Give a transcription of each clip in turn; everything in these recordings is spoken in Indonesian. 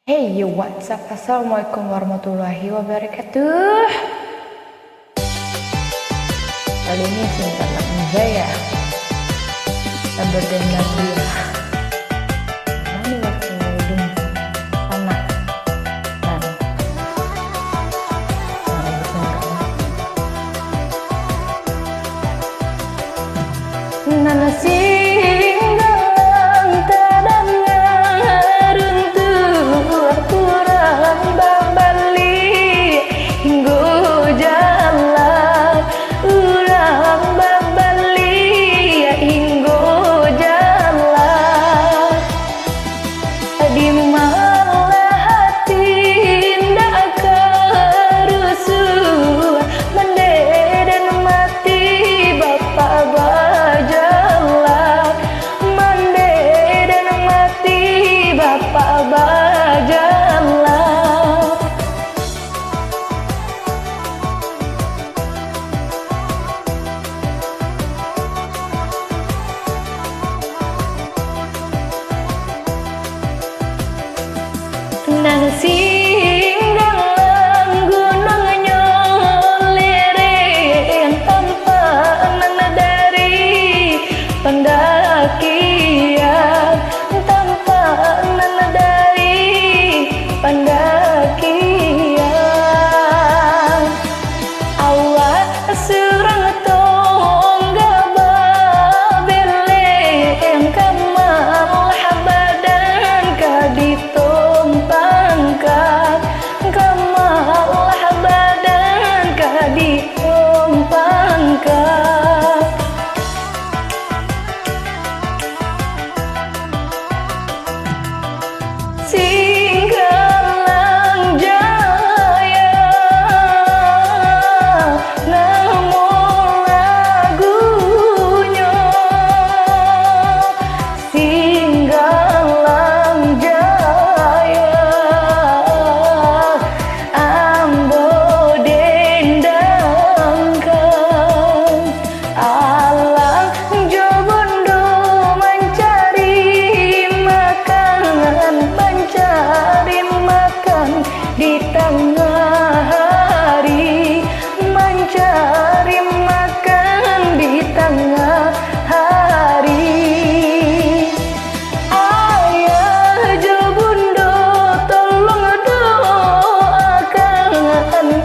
Hey yo, what's up? Assalamualaikum warahmatullahi wabarakatuh. Kali ini singkat aja ya. Sabar dan Nabila. Mana waktu dum sama dan Nana singgalang tadangan runtuh kurang babali hingga jalan urang babali hingga jalan di malah hati ndak kerusuh mende dan mati bapak bajalan mende dan mati bapak bajalan. Nang singgalang gunung nyolereng tanpa nana dari pendakian tanpa nana dari pendakian awak surang tongga babeleng kamal badan kaditumpangkan kamal badan kaditumpangkan. Singgalang jaya namun lagunya Singgalang jaya ambo dendangkan alang jobondo mencari makan di tengah hari mencari makan di tengah hari. Ayah jobundo tolong doakan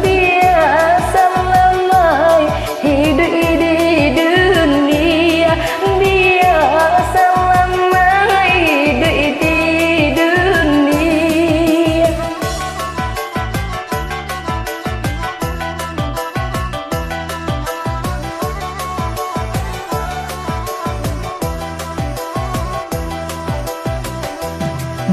dia selamai hidup di dunia dia selamai hidup di dunia.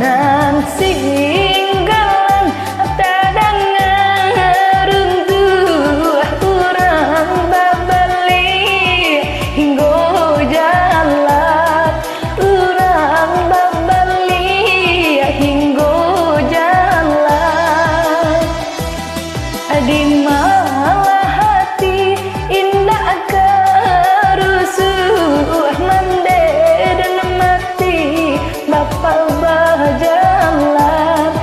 Dan singgalang tadangan runtuh kurang babali hingga jalan urang babali hingga jalan di malah hati indah kerusuh mende dan mati bapak bajalan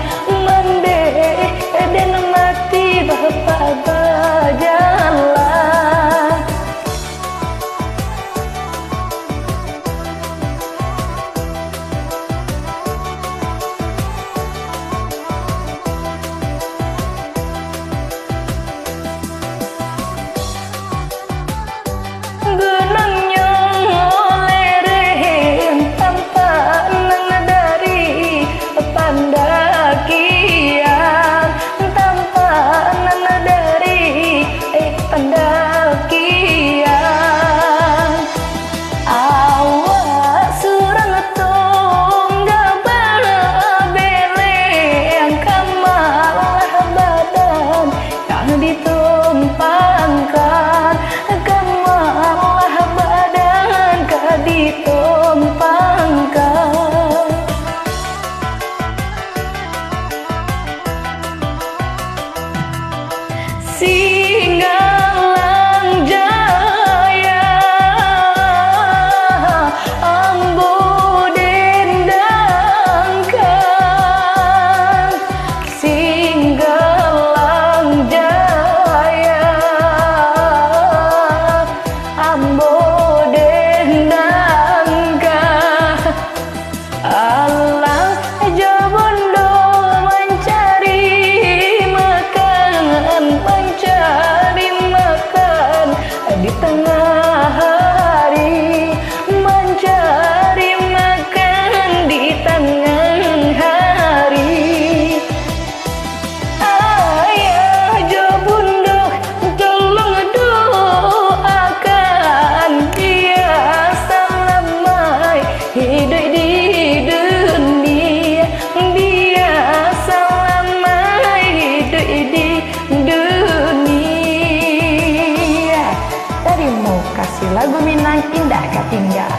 indah.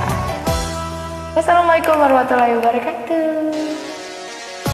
Wassalamualaikum warahmatullahi wabarakatuh.